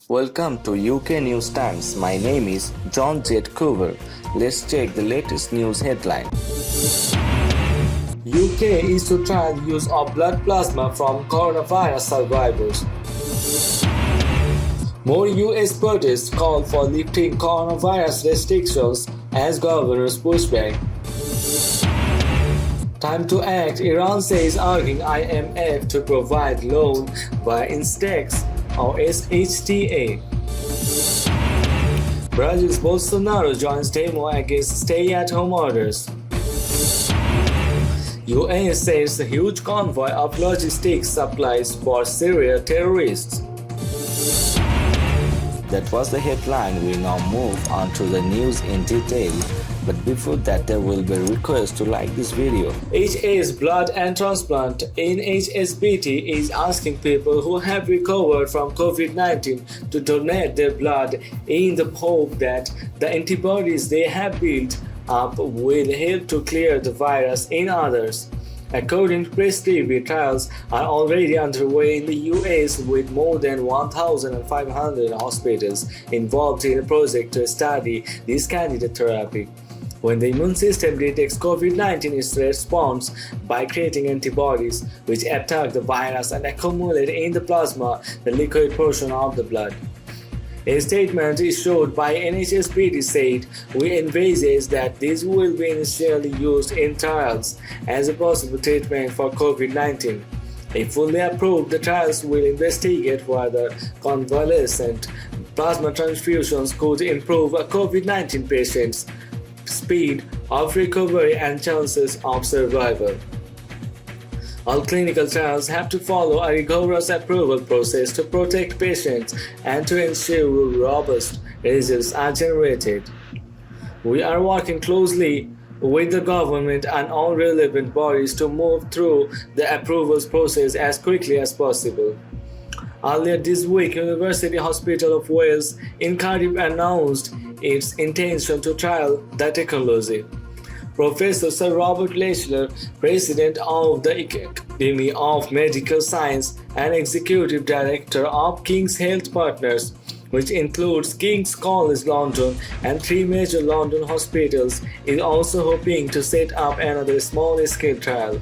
Welcome to UK News Times. My name is John Z. Coover. Let's check the latest news headline. UK is to trial use of blood plasma from coronavirus survivors. More US protests call for lifting coronavirus restrictions as governors push back. Time to act, Iran says urging IMF to provide loan via Instex or SHTA. Brazil's Bolsonaro joins demo against stay-at-home orders. US says a huge convoy of logistics supplies for Syria terrorists. That was the headline. We now move on to the news in detail. But before that, there will be a request to like this video. HS Blood and Transplant NHSBT is asking people who have recovered from COVID-19 to donate their blood in the hope that the antibodies they have built up will help to clear the virus in others. According to Press TV, trials are already underway in the US with more than 1,500 hospitals involved in a project to study this candidate therapy. When the immune system detects COVID-19, it responds by creating antibodies which attack the virus and accumulate in the plasma, the liquid portion of the blood. A statement issued by NHSBT said, "We envisage that these will be initially used in trials as a possible treatment for COVID-19. If fully approved, the trials will investigate whether convalescent plasma transfusions could improve a COVID-19 patient's speed of recovery and chances of survival. All clinical trials have to follow a rigorous approval process to protect patients and to ensure robust results are generated. We are working closely with the government and all relevant bodies to move through the approvals process as quickly as possible." Earlier this week, University Hospital of Wales in Cardiff announced its intention to trial the technology. Professor Sir Robert Lechler, president of the Academy of Medical Science and executive director of King's Health Partners, which includes King's College London and 3 major London hospitals, is also hoping to set up another small-scale trial.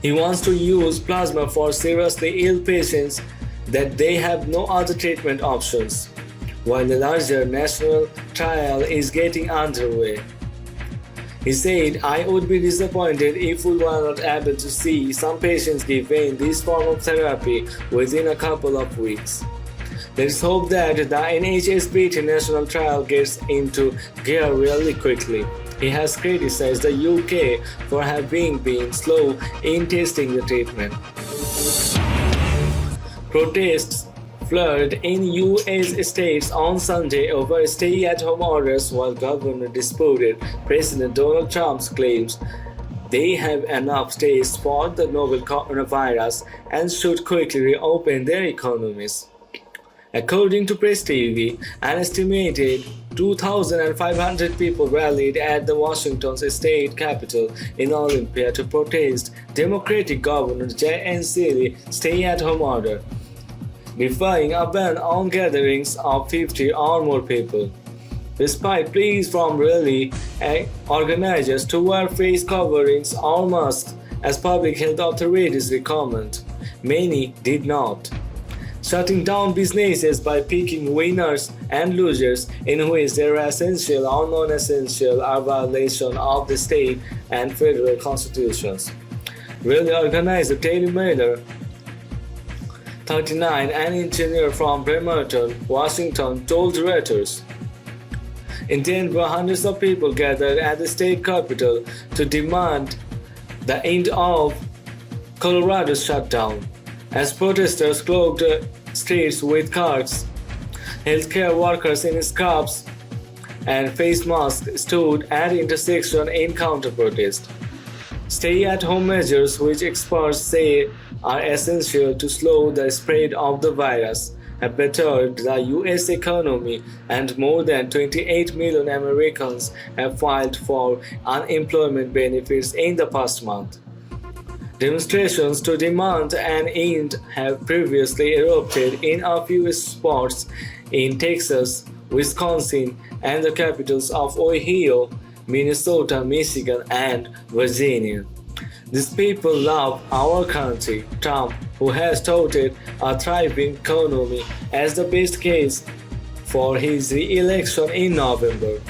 He wants to use plasma for seriously ill patients that they have no other treatment options, while the larger national trial is getting underway. He said, "I would be disappointed if we were not able to see some patients given this form of therapy within a couple of weeks. Let's hope that the NHSBT national trial gets into gear really quickly." He has criticized the UK for having been slow in testing the treatment. Protests flared in US states on Sunday over stay-at-home orders while governors disputed President Donald Trump's claims they have enough tests for the novel coronavirus and should quickly reopen their economies. According to Press TV, an estimated 2,500 people rallied at the Washington state capitol in Olympia to protest Democratic Governor J.N. Seeley's stay-at-home order, defying a ban on gatherings of 50 or more people. Despite pleas from rally organizers to wear face coverings or masks as public health authorities recommend, many did not, shutting down businesses by picking winners and losers in which their essential or non-essential are violation of the state and federal constitutions. Rally organizer Terry Miller, 39, an engineer from Bremerton, Washington, told Reuters. In Denver, hundreds of people gathered at the state capitol to demand the end of Colorado's shutdown, as protesters clogged the streets with carts. Healthcare workers in scrubs and face masks stood at intersections in counter-protest. Stay-at-home measures, which experts say are essential to slow the spread of the virus, have bettered the US economy, and more than 28 million Americans have filed for unemployment benefits in the past month. Demonstrations to demand an end have previously erupted in a few spots in Texas, Wisconsin, and the capitals of Ohio, Minnesota, Michigan, and Virginia. These people love our country. Trump, who has touted a thriving economy as the best case for his re-election in November,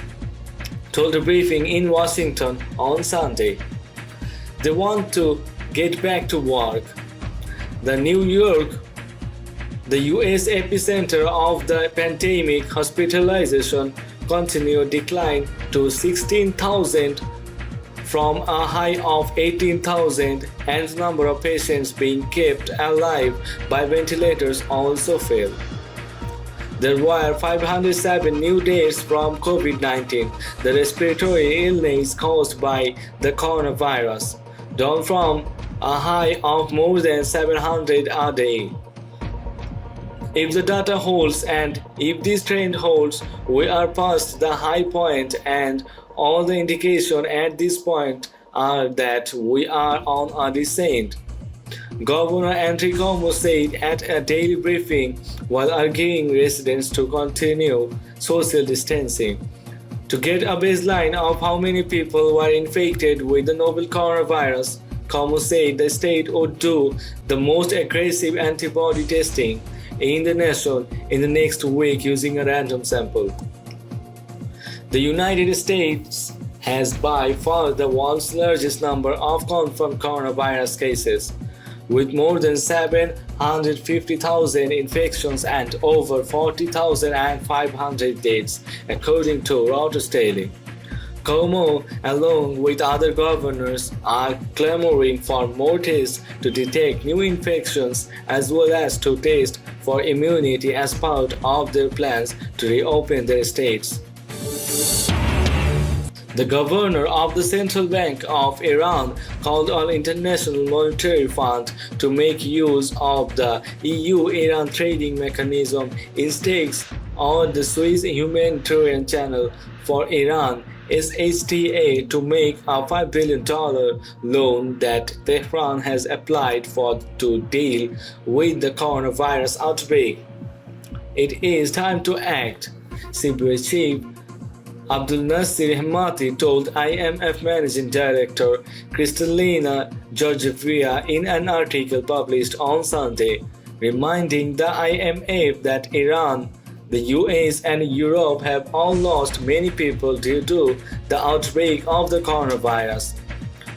told a briefing in Washington on Sunday. They want to get back to work. The New York, the US epicenter of the pandemic, hospitalization continued decline to 16,000 from a high of 18,000, and the number of patients being kept alive by ventilators also fell. There were 507 new deaths from COVID-19, the respiratory illness caused by the coronavirus, down from a high of more than 700 a day. If the data holds and if this trend holds, we are past the high point, and all the indications at this point are that we are on a descent, Governor Andrew Cuomo said at a daily briefing while urging residents to continue social distancing. To get a baseline of how many people were infected with the novel coronavirus, Cuomo said the state would do the most aggressive antibody testing in the nation in the next week using a random sample. The United States has by far the world's largest number of confirmed coronavirus cases, with more than 750,000 infections and over 40,500 deaths, according to Reuters Daily. Cuomo, along with other governors, are clamoring for more tests to detect new infections as well as to test for immunity as part of their plans to reopen their states. The governor of the Central Bank of Iran called on International Monetary Fund to make use of the EU-Iran trading mechanism in stakes on the Suez Humanitarian Channel for Iran SHTA to make a $5 billion loan that Tehran has applied for to deal with the coronavirus outbreak. It is time to act, CBA chief Abdul Nasir Hemati told IMF Managing Director Kristalina Georgieva in an article published on Sunday, reminding the IMF that Iran, the US, and Europe have all lost many people due to the outbreak of the coronavirus.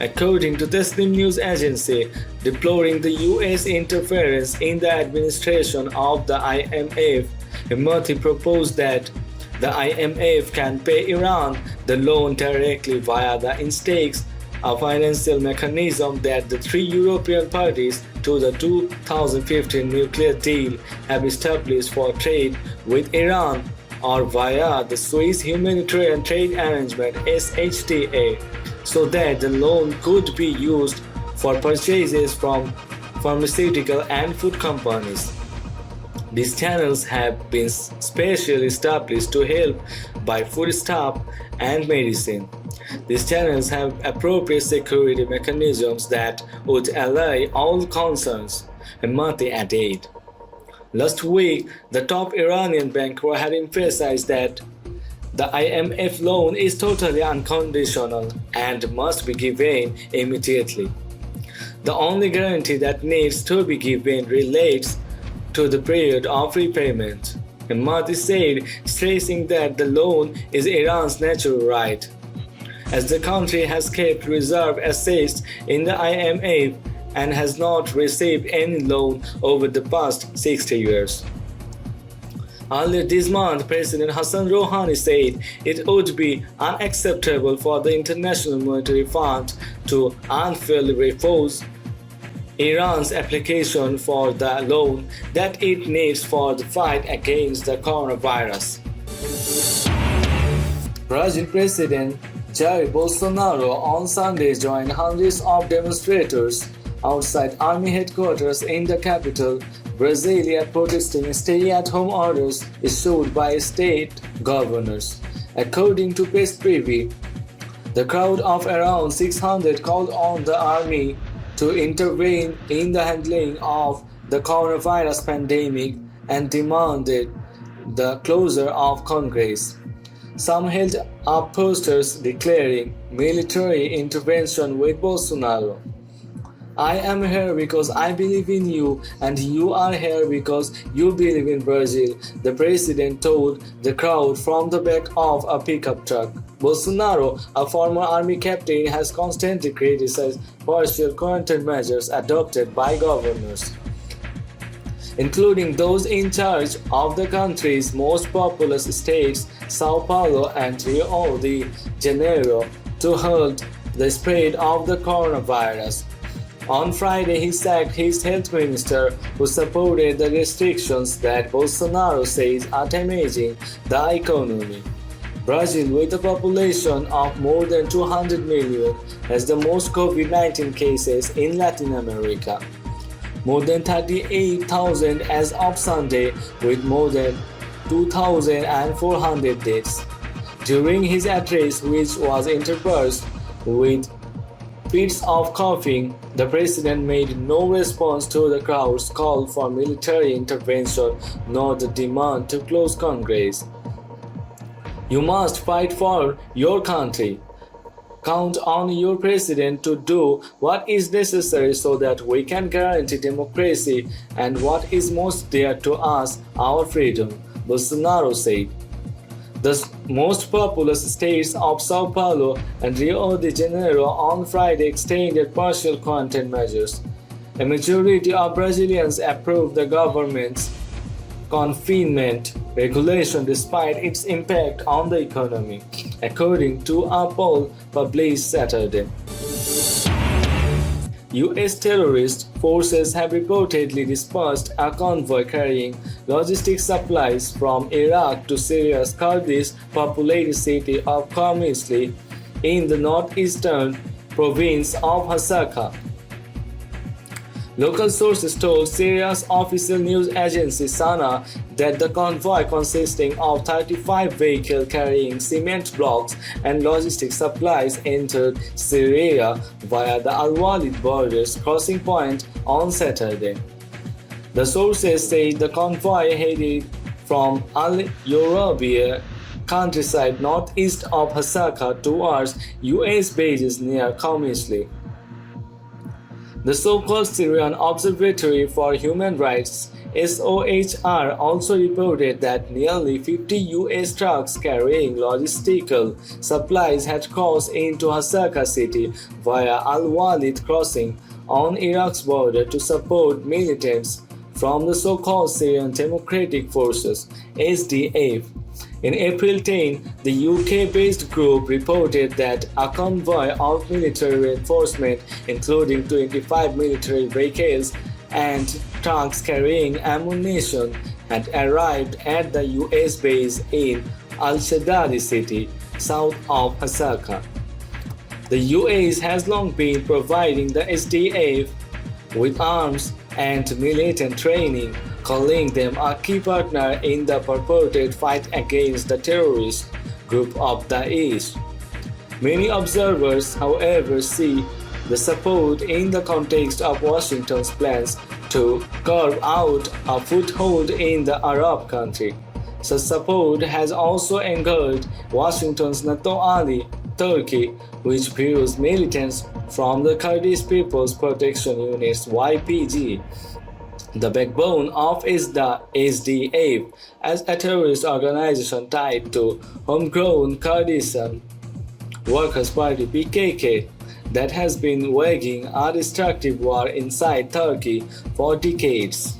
According to the Tasnim news agency, deploring the US interference in the administration of the IMF, Hemati proposed that the IMF can pay Iran the loan directly via the INSTEX, a financial mechanism that the three European parties to the 2015 nuclear deal have established for trade with Iran, or via the Swiss Humanitarian Trade Arrangement SHTA, so that the loan could be used for purchases from pharmaceutical and food companies. These channels have been specially established to help buy foodstuff and medicine. These channels have appropriate security mechanisms that would allay all concerns, Hemati added. Last week, the top Iranian banker had emphasized that the IMF loan is totally unconditional and must be given immediately. The only guarantee that needs to be given relates to the period of repayment, Hemati said, stressing that the loan is Iran's natural right, as the country has kept reserve assets in the IMF and has not received any loan over the past 60 years. Earlier this month, President Hassan Rouhani said it would be unacceptable for the International Monetary Fund to unfairly refuse Iran's application for the loan that it needs for the fight against the coronavirus. Brazil President Jair Bolsonaro on Sunday joined hundreds of demonstrators outside army headquarters in the capital, Brasilia, protesting stay-at-home orders issued by state governors. According to Press Preview, the crowd of around 600 called on the army to intervene in the handling of the coronavirus pandemic and demanded the closure of Congress. Some held up posters declaring military intervention with Bolsonaro. I am here because I believe in you, and you are here because you believe in Brazil, the president told the crowd from the back of a pickup truck. Bolsonaro, a former army captain, has constantly criticized partial quarantine measures adopted by governors, including those in charge of the country's most populous states, Sao Paulo and Rio de Janeiro, to halt the spread of the coronavirus. On Friday, he sacked his health minister, who supported the restrictions that Bolsonaro says are damaging the economy. Brazil, with a population of more than 200 million, has the most COVID-19 cases in Latin America. More than 38,000 as of Sunday, with more than 2,400 deaths. During his address, which was interspersed with fits of coughing, the president made no response to the crowd's call for military intervention nor the demand to close Congress. You must fight for your country. Count on your president to do what is necessary so that we can guarantee democracy and what is most dear to us, our freedom, Bolsonaro said. The most populous states of Sao Paulo and Rio de Janeiro on Friday extended partial quarantine measures. A majority of Brazilians approved the government's confinement regulation despite its impact on the economy, according to a poll published Saturday. US terrorist forces have reportedly dispersed a convoy carrying logistic supplies from Iraq to Syria's Kurdish populated city of Qamishli in the northeastern province of Hasaka. Local sources told Syria's official news agency Sana that the convoy, consisting of 35 vehicles carrying cement blocks and logistic supplies, entered Syria via the Al-Walid borders crossing point on Saturday. The sources say the convoy headed from Al-Yorubia countryside northeast of Hasaka towards US bases near Qamishli. The so-called Syrian Observatory for Human Rights (SOHR) also reported that nearly 50 US trucks carrying logistical supplies had crossed into Hasaka city via Al-Walid crossing on Iraq's border to support militants from the so-called Syrian Democratic Forces (SDF). In April 10, the UK-based group reported that a convoy of military reinforcement, including 25 military vehicles and trucks carrying ammunition, had arrived at the US base in Al-Shadadi city, south of Hasaka. The US has long been providing the SDF with arms and militant training, calling them a key partner in the purported fight against the terrorist group of Daesh. Many observers, however, see the support in the context of Washington's plans to carve out a foothold in the Arab country. Such support has also angered Washington's NATO ally, Turkey, which views militants from the Kurdish People's Protection Units (YPG), the backbone of the SDF, as a terrorist organization tied to homegrown Kurdistan Workers' Party (PKK) that has been waging a destructive war inside Turkey for decades.